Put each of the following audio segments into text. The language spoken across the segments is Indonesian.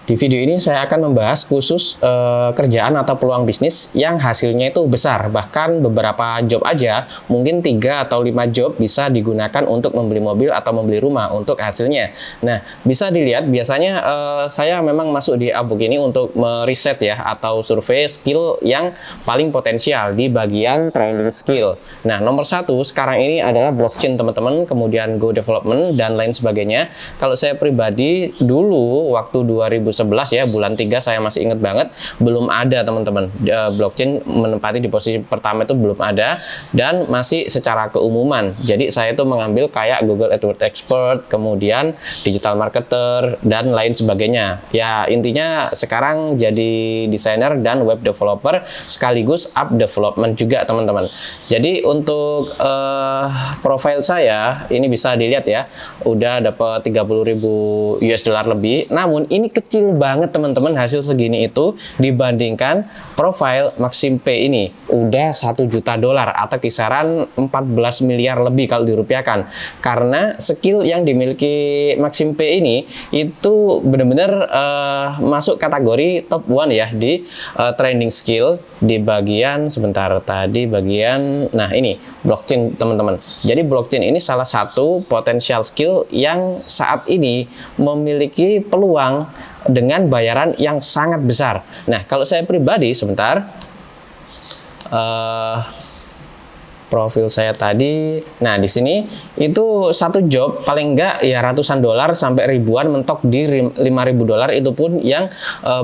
Di video ini saya akan membahas khusus kerjaan atau peluang bisnis yang hasilnya itu besar. Bahkan beberapa job aja, mungkin 3 atau 5 job bisa digunakan untuk membeli mobil atau membeli rumah untuk hasilnya. Nah, bisa dilihat biasanya saya memang masuk di Upwork ini untuk meriset ya, atau survei skill yang paling potensial di bagian training skill. Nah, nomor 1 sekarang ini adalah blockchain teman-teman, kemudian Go Development dan lain sebagainya. Kalau saya pribadi dulu waktu 2011 ya, bulan 3 saya masih ingat banget, belum ada teman-teman. Blockchain menempati di posisi pertama itu belum ada dan masih secara keumuman. Jadi saya itu mengambil kayak Google AdWords Expert, kemudian digital marketer dan lain sebagainya. Ya, intinya sekarang jadi desainer dan web developer sekaligus app development juga teman-teman. Jadi untuk profile saya ini bisa dilihat ya, udah dapat 30.000 US dollar lebih. Namun ini kecil banget teman-teman hasil segini itu dibandingkan profile Maxim Pay ini udah 1 juta dolar atau kisaran 14 miliar lebih kalau dirupiahkan. Karena skill yang dimiliki Maxim Pay ini itu benar-benar masuk kategori top 1 ya di training skill di bagian nah ini blockchain teman-teman. Jadi blockchain ini salah satu potensial skill yang saat ini memiliki peluang dengan bayaran yang sangat besar. Nah, kalau saya pribadi sebentar profil saya tadi. Nah, di sini itu satu job paling enggak ya ratusan dolar sampai ribuan, mentok di 5.000 dolar, itu pun yang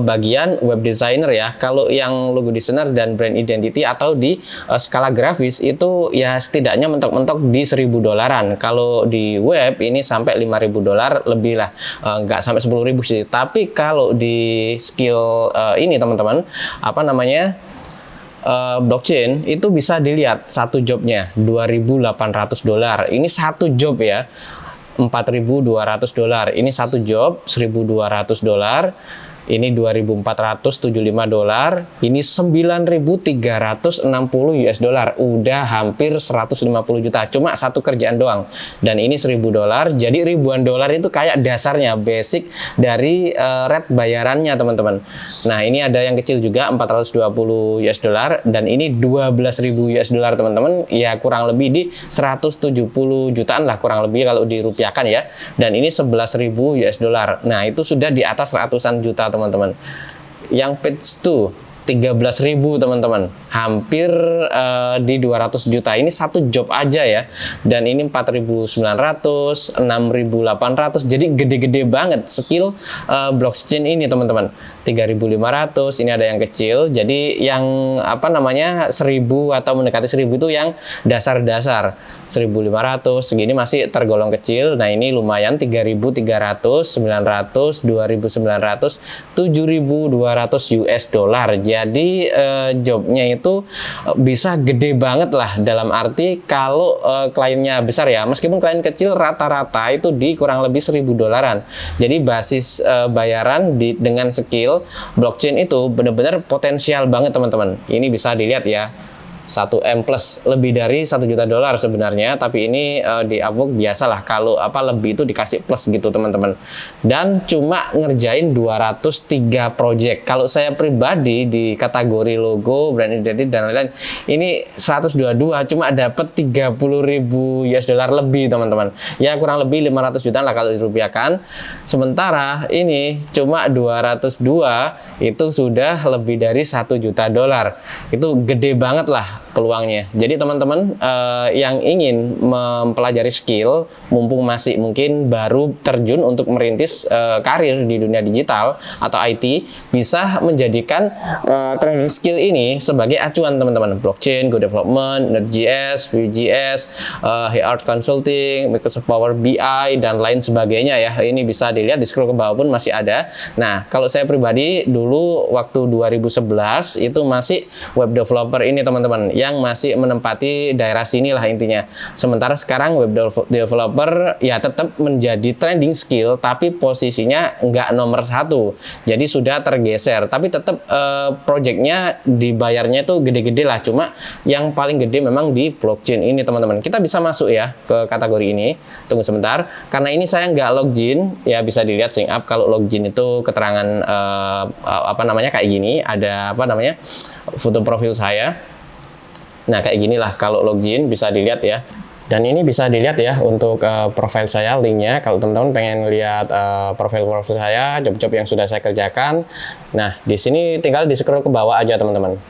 bagian web designer ya. Kalau yang logo designer dan brand identity atau di skala grafis itu ya setidaknya mentok-mentok di 1.000 dolaran. Kalau di web ini sampai 5.000 dolar lebih lah, enggak sampai 10.000 sih. Tapi kalau di skill ini teman-teman, apa namanya, blockchain itu bisa dilihat satu jobnya 2.800 dolar. Ini satu job ya, 4.200 dolar. Ini satu job 1.200 dolar. Ini 2.475 dolar. Ini 9.360 US dollar. Udah hampir 150 juta. Cuma satu kerjaan doang. Dan ini 1.000 dolar. Jadi ribuan dolar itu kayak dasarnya, basic dari rate bayarannya teman-teman. Nah, ini ada yang kecil juga 420 US dollar. Dan ini 12.000 US dollar teman-teman. Ya kurang lebih di 170 jutaan lah kurang lebih kalau dirupiahkan ya. Dan ini 11.000 US dollar. Nah, itu sudah di atas ratusan juta teman-teman. Yang page 2 13.000 teman-teman, hampir di 200 juta. Ini satu job aja ya. Dan ini 4.900, 6.800. Jadi gede-gede banget skill blockchain ini teman-teman. 3.500, ini ada yang kecil. Jadi yang apa namanya 1.000 atau mendekati 1.000 itu yang dasar-dasar. 1.500 segini masih tergolong kecil. Nah, ini lumayan 3.300, 900, 2.900, 7.200 US dollar. Jadi jobnya itu bisa gede banget lah, dalam arti kalau kliennya besar ya, meskipun klien kecil rata-rata itu di kurang lebih 1.000 dolaran. Jadi basis bayaran dengan skill blockchain itu benar-benar potensial banget teman-teman. Ini bisa dilihat ya, 1M plus, lebih dari 1 juta dolar sebenarnya, tapi ini di Upwork biasalah kalau apa lebih itu dikasih plus gitu teman-teman. Dan cuma ngerjain 203 project. Kalau saya pribadi di kategori logo, brand identity dan lain-lain, ini 122, cuma dapat 30.000 US dollar lebih teman-teman. Ya kurang lebih 500 juta lah kalau dirupiahkan. Sementara ini cuma 202, itu sudah lebih dari 1 juta dolar. Itu gede banget lah peluangnya. Jadi teman-teman yang ingin mempelajari skill, mumpung masih mungkin baru terjun untuk merintis karir di dunia digital atau IT, bisa menjadikan training skill ini sebagai acuan teman-teman. Blockchain, Go Development, Node.js, Vue.js, Art Consulting, Microsoft Power BI dan lain sebagainya ya. Ini bisa dilihat di scroll ke bawah pun masih ada. Nah, kalau saya pribadi dulu waktu 2011 itu masih web developer ini teman-teman. teman-teman, yang masih menempati daerah sini lah intinya. Sementara sekarang web developer ya tetap menjadi trending skill, tapi posisinya nggak nomor satu. Jadi sudah tergeser, tapi tetap projectnya dibayarnya itu gede-gede lah. Cuma yang paling gede memang di blockchain ini teman-teman. Kita bisa masuk ya ke kategori ini. Tunggu sebentar, karena ini saya nggak login, ya bisa dilihat sign up. Kalau login itu keterangan apa namanya kayak gini, ada apa namanya foto profil saya. Nah kayak ginilah kalau login, bisa dilihat ya. Dan ini bisa dilihat ya untuk profil saya, linknya. Kalau teman-teman pengen lihat profil-profil saya, job-job yang sudah saya kerjakan. Nah di sini tinggal di scroll ke bawah aja teman-teman.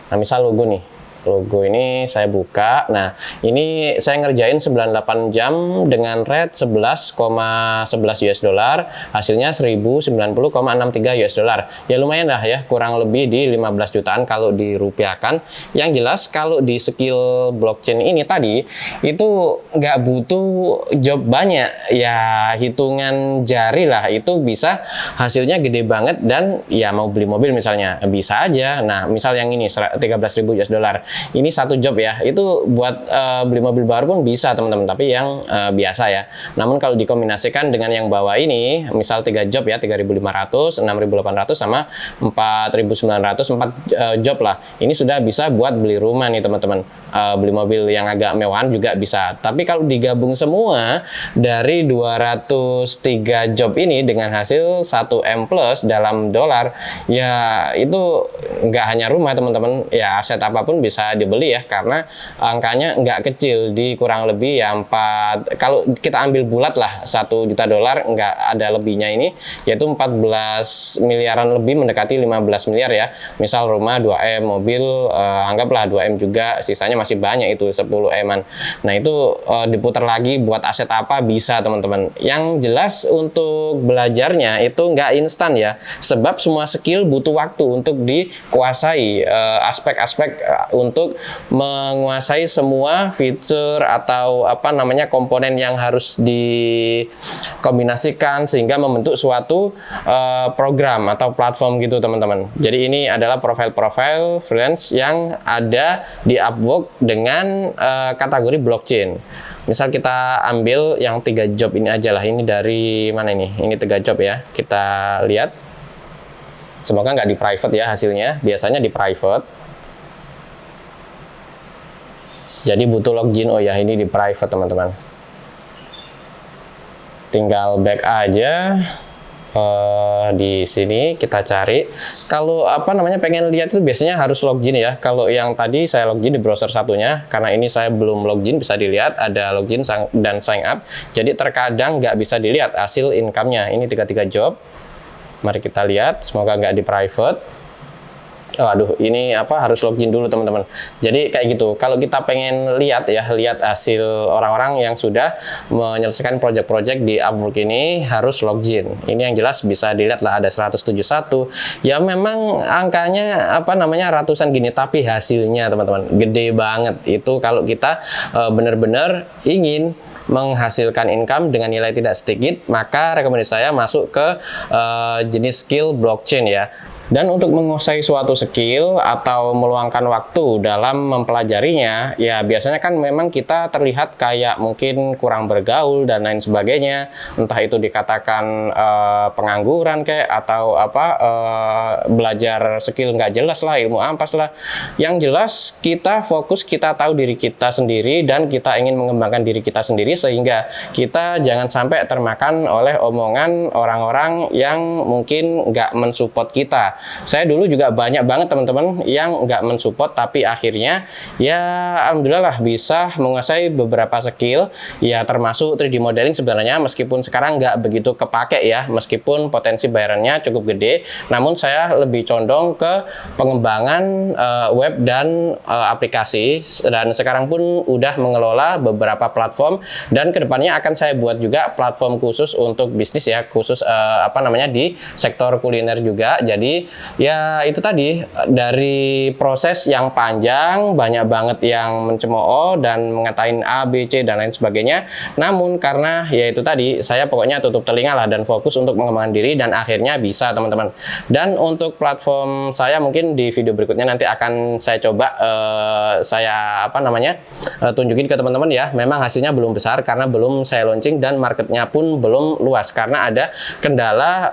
Nah misal logo nih, logo ini saya buka. Nah ini saya ngerjain 98 jam dengan rate 11,11 US dollar, hasilnya 1090,63 US dollar. Ya lumayan lah ya, kurang lebih di 15 jutaan kalau dirupiahkan. Yang jelas kalau di skill blockchain ini tadi itu nggak butuh job banyak ya, hitungan jari lah itu bisa hasilnya gede banget. Dan ya mau beli mobil misalnya bisa aja. Nah misal yang ini 13.000 US dollar, ini satu job ya, itu buat beli mobil baru pun bisa teman-teman, tapi yang biasa ya. Namun kalau dikombinasikan dengan yang bawah ini, misal 3 job ya, 3.500, 6.800 sama 4.900, 4 job lah. Ini sudah bisa buat beli rumah nih teman-teman. Beli mobil yang agak mewahan juga bisa. Tapi kalau digabung semua dari 203 job ini dengan hasil 1M plus dalam dolar, ya itu nggak hanya rumah teman-teman, ya aset apapun bisa dibeli ya, karena angkanya nggak kecil, di kurang lebih ya 4, kalau kita ambil bulat lah 1 juta dolar, nggak ada lebihnya ini, yaitu 14 miliaran lebih, mendekati 15 miliar ya. Misal rumah 2M, mobil anggaplah 2M juga, sisanya masih banyak itu 10 M-an. Nah itu diputar lagi buat aset apa bisa teman-teman. Yang jelas untuk belajarnya itu nggak instan ya, sebab semua skill butuh waktu untuk dikuasai, aspek-aspek untuk menguasai semua fitur atau apa namanya komponen yang harus dikombinasikan sehingga membentuk suatu program atau platform gitu teman-teman. Jadi ini adalah profil-profil freelance yang ada di Upwork dengan kategori blockchain. Misal kita ambil yang 3 job ini aja lah. Ini dari mana ini? Ini 3 job ya. Kita lihat. Semoga nggak di private ya hasilnya. Biasanya di private. Jadi butuh login. Oh ya, ini di private teman-teman. Tinggal back aja. Di sini kita cari. Kalau apa namanya pengen lihat itu biasanya harus login ya. Kalau yang tadi saya login di browser satunya, karena ini saya belum login, bisa dilihat ada login dan sign up. Jadi terkadang nggak bisa dilihat hasil income-nya. Ini 3 job. Mari kita lihat. Semoga nggak di private. Aduh, ini apa harus login dulu teman-teman. Jadi kayak gitu. Kalau kita pengen lihat ya, lihat hasil orang-orang yang sudah menyelesaikan project-project di Upwork ini harus login. Ini yang jelas bisa dilihat lah ada 171. Ya memang angkanya apa namanya ratusan gini, tapi hasilnya teman-teman gede banget. Itu kalau kita benar-benar ingin menghasilkan income dengan nilai tidak sedikit, maka rekomendasi saya masuk ke jenis skill blockchain ya. Dan untuk menguasai suatu skill atau meluangkan waktu dalam mempelajarinya, ya biasanya kan memang kita terlihat kayak mungkin kurang bergaul dan lain sebagainya. Entah itu dikatakan pengangguran kayak atau apa belajar skill nggak jelas lah, ilmu ampas lah. Yang jelas kita fokus, kita tahu diri kita sendiri dan kita ingin mengembangkan diri kita sendiri sehingga kita jangan sampai termakan oleh omongan orang-orang yang mungkin nggak mensupport kita. Saya dulu juga banyak banget teman-teman yang nggak mensupport, tapi akhirnya ya alhamdulillah lah bisa menguasai beberapa skill ya, termasuk 3D modeling sebenarnya, meskipun sekarang nggak begitu kepake ya, meskipun potensi bayarannya cukup gede, namun saya lebih condong ke pengembangan web dan aplikasi, dan sekarang pun udah mengelola beberapa platform, dan kedepannya akan saya buat juga platform khusus untuk bisnis ya, khusus apa namanya di sektor kuliner juga. Jadi ya itu tadi, dari proses yang panjang, banyak banget yang mencemooh dan mengatain A, B, C dan lain sebagainya. Namun karena ya itu tadi, saya pokoknya tutup telinga lah dan fokus untuk mengembangkan diri dan akhirnya bisa teman-teman. Dan untuk platform saya mungkin di video berikutnya nanti akan saya coba saya tunjukin ke teman-teman ya. Memang hasilnya belum besar karena belum saya launching dan marketnya pun belum luas karena ada kendala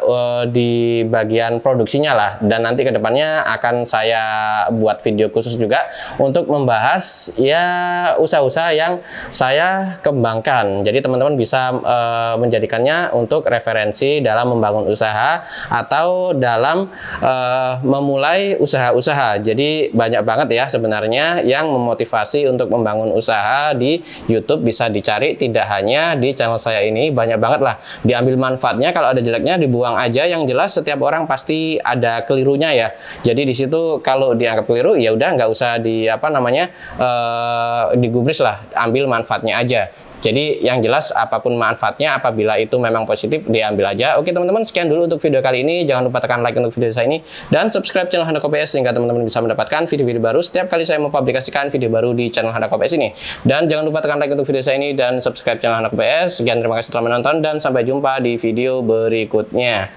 di bagian produksinya lah. Dan nanti kedepannya akan saya buat video khusus juga untuk membahas ya usaha-usaha yang saya kembangkan. Jadi teman-teman bisa menjadikannya untuk referensi dalam membangun usaha atau dalam memulai usaha-usaha. Jadi banyak banget ya sebenarnya yang memotivasi untuk membangun usaha di YouTube, bisa dicari, tidak hanya di channel saya ini, banyak banget lah. Diambil manfaatnya, kalau ada jeleknya dibuang aja. Yang jelas setiap orang pasti ada kelirunya ya. Jadi di situ kalau dianggap keliru ya udah nggak usah digubris lah, ambil manfaatnya aja. Jadi yang jelas apapun manfaatnya, apabila itu memang positif, diambil aja. Oke teman-teman, sekian dulu untuk video kali ini. Jangan lupa tekan like untuk video saya ini dan subscribe channel Handoko PS sehingga teman-teman bisa mendapatkan video-video baru setiap kali saya mempublikasikan video baru di channel Handoko PS ini. Dan jangan lupa tekan like untuk video saya ini dan subscribe channel Handoko PS. Sekian, terima kasih telah menonton dan sampai jumpa di video berikutnya.